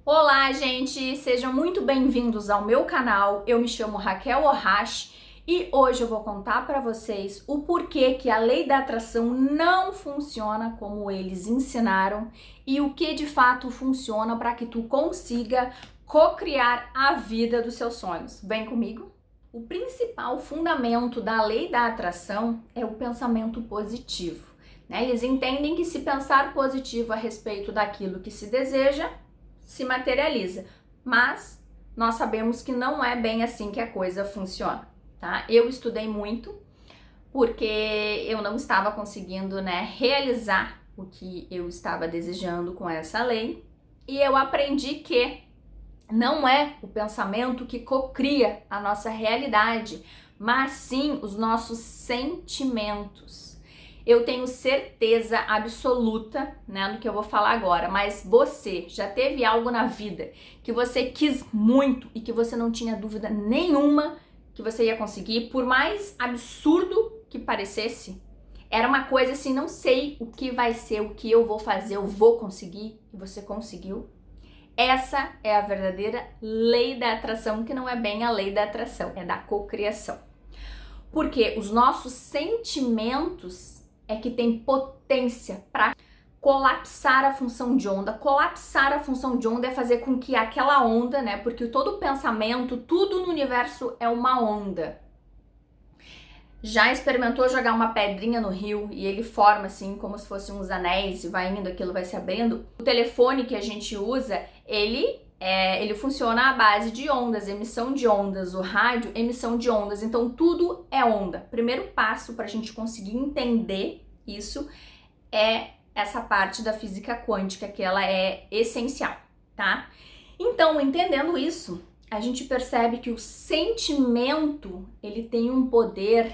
Olá, gente! Sejam muito bem-vindos ao meu canal. Eu me chamo Raquel Orrache e hoje eu vou contar para vocês o porquê que a lei da atração não funciona como eles ensinaram e o que de fato funciona para que tu consiga co-criar a vida dos seus sonhos. Vem comigo? O principal fundamento da lei da atração é o pensamento positivo, né? Eles entendem que se pensar positivo a respeito daquilo que se deseja, se materializa, mas nós sabemos que não é bem assim que a coisa funciona, tá? Eu estudei muito porque eu não estava conseguindo, realizar o que eu estava desejando com essa lei e eu aprendi que não é o pensamento que cocria a nossa realidade, mas sim os nossos sentimentos. Eu tenho certeza absoluta, do que eu vou falar agora, mas você já teve algo na vida que você quis muito e que você não tinha dúvida nenhuma que você ia conseguir, por mais absurdo que parecesse? Era uma coisa assim, não sei o que vai ser, o que eu vou fazer, eu vou conseguir, e você conseguiu? Essa é a verdadeira lei da atração, que não é bem a lei da atração, é da cocriação. Porque os nossos sentimentos é que tem potência para colapsar a função de onda. Colapsar a função de onda é fazer com que aquela onda, porque todo pensamento, tudo no universo é uma onda. Já experimentou jogar uma pedrinha no rio e ele forma assim como se fossem uns anéis e vai indo, aquilo vai se abrindo? O telefone que a gente usa, ele funciona à base de ondas, emissão de ondas, o rádio, emissão de ondas, então tudo é onda. Primeiro passo para a gente conseguir entender isso é essa parte da física quântica, que ela é essencial, tá? Então, entendendo isso, a gente percebe que o sentimento, ele tem um poder,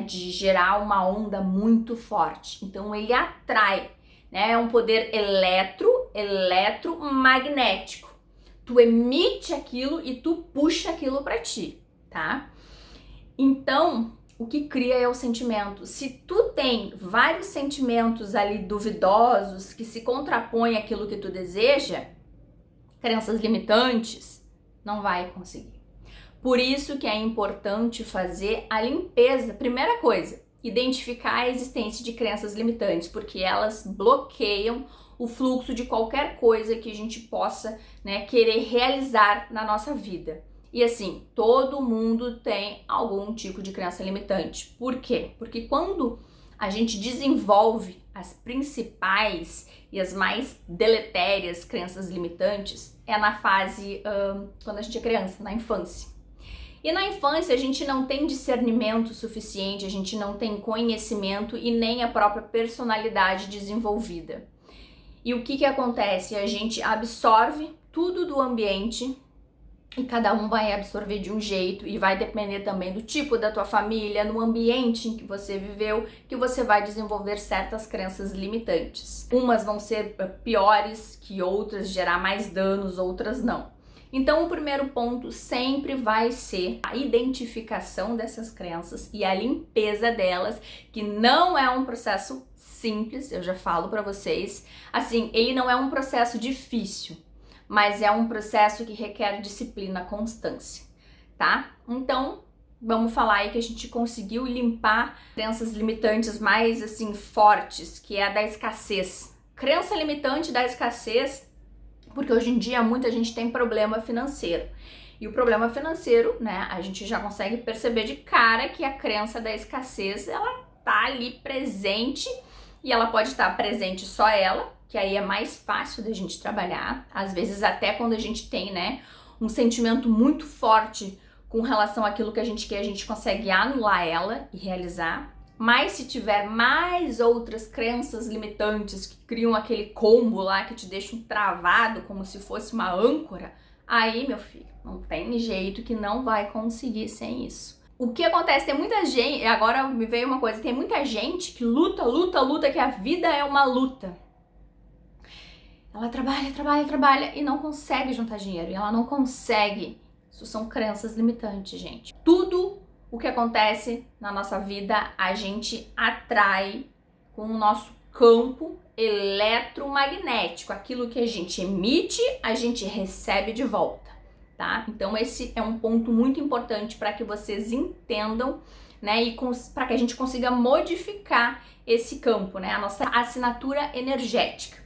de gerar uma onda muito forte. Então, ele atrai, é um poder eletromagnético. Tu emite aquilo e tu puxa aquilo para ti, tá? Então, o que cria é o sentimento. Se tu tem vários sentimentos ali duvidosos que se contrapõem àquilo que tu deseja, crenças limitantes, não vai conseguir. Por isso que é importante fazer a limpeza. Primeira coisa, identificar a existência de crenças limitantes, porque elas bloqueiam o fluxo de qualquer coisa que a gente possa, querer realizar na nossa vida. E assim, todo mundo tem algum tipo de crença limitante. Por quê? Porque quando a gente desenvolve as principais e as mais deletérias crenças limitantes, é na fase quando a gente é criança, na infância. E na infância a gente não tem discernimento suficiente, a gente não tem conhecimento e nem a própria personalidade desenvolvida. E o que acontece? A gente absorve tudo do ambiente e cada um vai absorver de um jeito e vai depender também do tipo da tua família, no ambiente em que você viveu, que você vai desenvolver certas crenças limitantes. Umas vão ser piores que outras, gerar mais danos, outras não. Então, o primeiro ponto sempre vai ser a identificação dessas crenças e a limpeza delas, que não é um processo simples, eu já falo para vocês. Assim, ele não é um processo difícil, mas é um processo que requer disciplina, constância, tá? Então, vamos falar aí que a gente conseguiu limpar crenças limitantes mais, assim, fortes, que é a da escassez. Crença limitante da escassez, porque hoje em dia muita gente tem problema financeiro. E o problema financeiro, a gente já consegue perceber de cara que a crença da escassez, ela tá ali presente, e ela pode estar presente só ela, que aí é mais fácil da gente trabalhar. Às vezes até quando a gente tem, um sentimento muito forte com relação àquilo que a gente quer, a gente consegue anular ela e realizar. Mas se tiver mais outras crenças limitantes que criam aquele combo lá que te deixam travado como se fosse uma âncora, aí, meu filho, não tem jeito que não vai conseguir sem isso. O que acontece? Tem muita gente, agora me veio uma coisa, tem muita gente que luta, que a vida é uma luta. Ela trabalha e não consegue juntar dinheiro, e ela não consegue. Isso são crenças limitantes, gente. Tudo o que acontece na nossa vida, a gente atrai com o nosso campo eletromagnético. Aquilo que a gente emite, a gente recebe de volta, tá? Então esse é um ponto muito importante para que vocês entendam, né? E para que a gente consiga modificar esse campo, né? A nossa assinatura energética.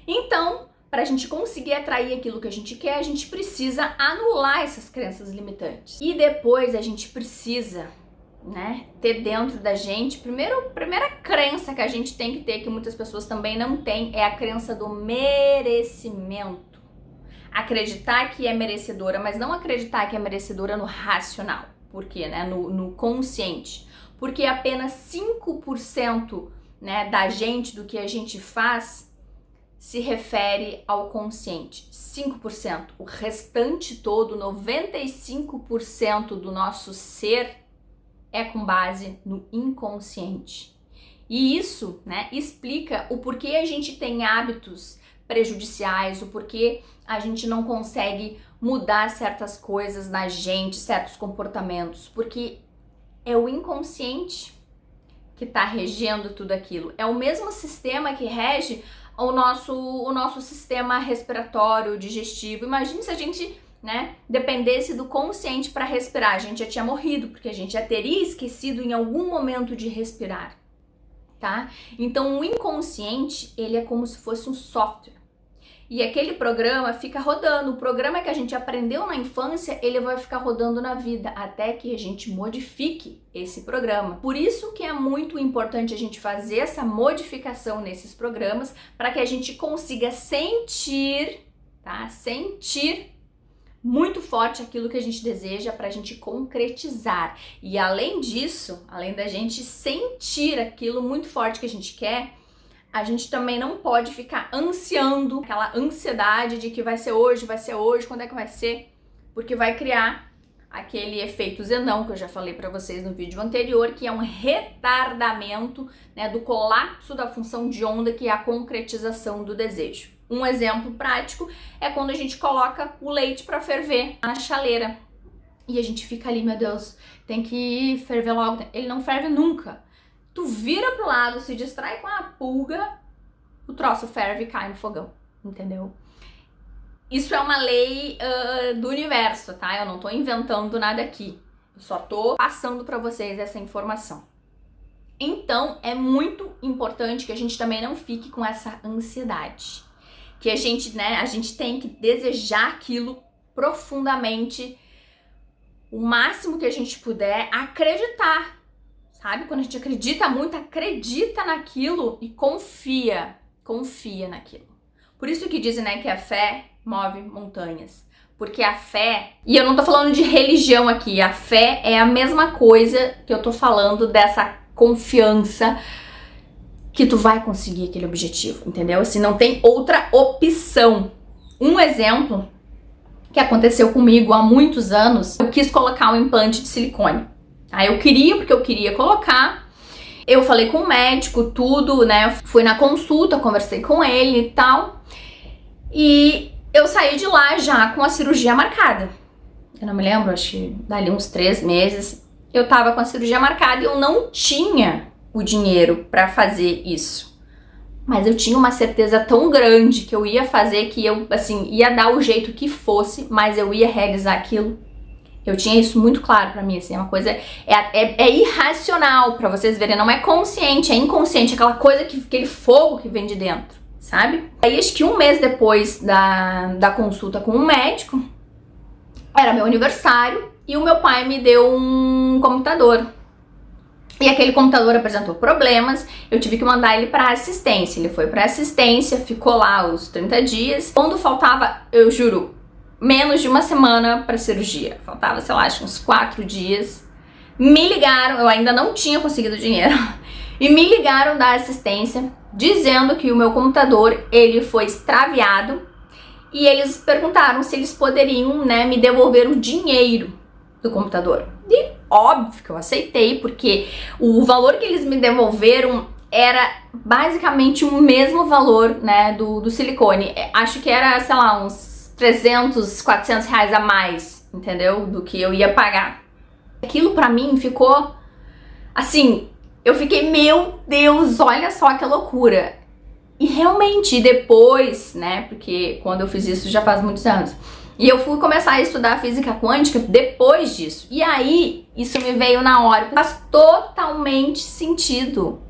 Então, para a gente conseguir atrair aquilo que a gente quer, a gente precisa anular essas crenças limitantes. E depois a gente precisa, né, ter dentro da gente, primeira crença que a gente tem que ter, que muitas pessoas também não têm, é a crença do merecimento. Acreditar que é merecedora, mas não acreditar que é merecedora no racional. Por quê? Né? No consciente. Porque apenas 5%, né, da gente, do que a gente faz, se refere ao consciente. 5%. O restante todo, 95% do nosso ser é com base no inconsciente. E isso, né, explica o porquê a gente tem hábitos prejudiciais, o porquê a gente não consegue mudar certas coisas na gente, certos comportamentos, porque é o inconsciente que está regendo tudo aquilo. É o mesmo sistema que rege o nosso sistema respiratório, digestivo. Imagine se a gente, né, dependesse do consciente para respirar. A gente já tinha morrido, porque a gente já teria esquecido em algum momento de respirar, tá? Então o inconsciente, ele é como se fosse um software. E aquele programa fica rodando. O programa que a gente aprendeu na infância, ele vai ficar rodando na vida, até que a gente modifique esse programa. Por isso que é muito importante a gente fazer essa modificação nesses programas, para que a gente consiga sentir, tá? Sentir muito forte aquilo que a gente deseja, para a gente concretizar. E além disso, além da gente sentir aquilo muito forte que a gente quer, a gente também não pode ficar ansiando, aquela ansiedade de que vai ser hoje, quando é que vai ser? Porque vai criar aquele efeito Zenão, que eu já falei para vocês no vídeo anterior, que é um retardamento, né, do colapso da função de onda, que é a concretização do desejo. Um exemplo prático é quando a gente coloca o leite para ferver na chaleira. E a gente fica ali, meu Deus, tem que ferver logo. Ele não ferve nunca. Tu vira pro lado, se distrai com a pulga, o troço ferve e cai no fogão, entendeu? Isso é uma lei do universo, tá? Eu não tô inventando nada aqui. Eu só tô passando pra vocês essa informação. Então, é muito importante que a gente também não fique com essa ansiedade. Que a gente, né, a gente tem que desejar aquilo profundamente, o máximo que a gente puder, acreditar. Sabe? Quando a gente acredita muito, acredita naquilo e confia naquilo. Por isso que dizem, né, que a fé move montanhas. Porque a fé, e eu não tô falando de religião aqui, a fé é a mesma coisa que eu tô falando dessa confiança que tu vai conseguir aquele objetivo, entendeu? Se não tem outra opção. Um exemplo que aconteceu comigo há muitos anos, eu quis colocar um implante de silicone. Aí eu queria, porque eu queria colocar. Eu falei com o médico, tudo, né? Fui na consulta, conversei com ele e tal. E eu saí de lá já com a cirurgia marcada. Eu não me lembro, acho que dali uns 3 meses. Eu tava com a cirurgia marcada e eu não tinha o dinheiro pra fazer isso. Mas eu tinha uma certeza tão grande que eu ia fazer, que eu, assim, ia dar o jeito que fosse, mas eu ia realizar aquilo. Eu tinha isso muito claro pra mim, assim, é uma coisa, é irracional, pra vocês verem, não é consciente, é inconsciente, aquela coisa, aquele fogo que vem de dentro, sabe? Aí acho que 1 mês depois da consulta com o médico, era meu aniversário, e o meu pai me deu um computador. E aquele computador apresentou problemas, eu tive que mandar ele pra assistência. Ele foi pra assistência, ficou lá os 30 dias. Quando faltava, eu juro, menos de 1 semana pra cirurgia, faltava, sei lá, acho uns 4 dias, me ligaram, eu ainda não tinha conseguido dinheiro, e me ligaram da assistência dizendo que o meu computador, ele foi extraviado, e eles perguntaram se eles poderiam, né, me devolver o dinheiro do computador. E óbvio que eu aceitei, porque o valor que eles me devolveram era basicamente o mesmo valor, né, do silicone. Acho que era, sei lá, uns 300, 400 reais a mais, entendeu? Do que eu ia pagar. Aquilo pra mim ficou, assim, Eu fiquei, meu Deus, olha só que loucura. E realmente, depois, né, porque quando eu fiz isso já faz muitos anos, e eu fui começar a estudar física quântica depois disso. E aí, isso me veio na hora, faz totalmente sentido.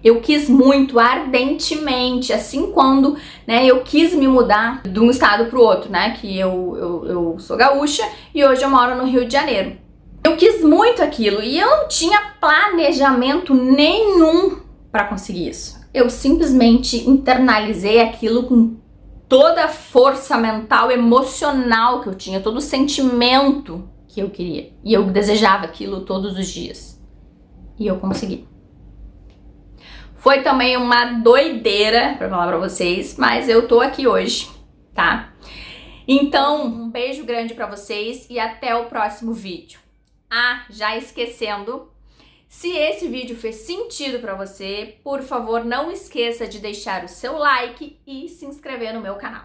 Eu quis muito, ardentemente, assim quando, né, eu quis me mudar de um estado pro outro, né, que eu sou gaúcha e hoje eu moro no Rio de Janeiro. Eu quis muito aquilo e eu não tinha planejamento nenhum para conseguir isso. Eu simplesmente internalizei aquilo com toda a força mental, emocional que eu tinha, todo o sentimento que eu queria. E eu desejava aquilo todos os dias. E eu consegui. Foi também uma doideira, pra falar pra vocês, mas eu tô aqui hoje, tá? Então, um beijo grande pra vocês e até o próximo vídeo. Ah, já esquecendo, se esse vídeo fez sentido pra você, por favor, não esqueça de deixar o seu like e se inscrever no meu canal.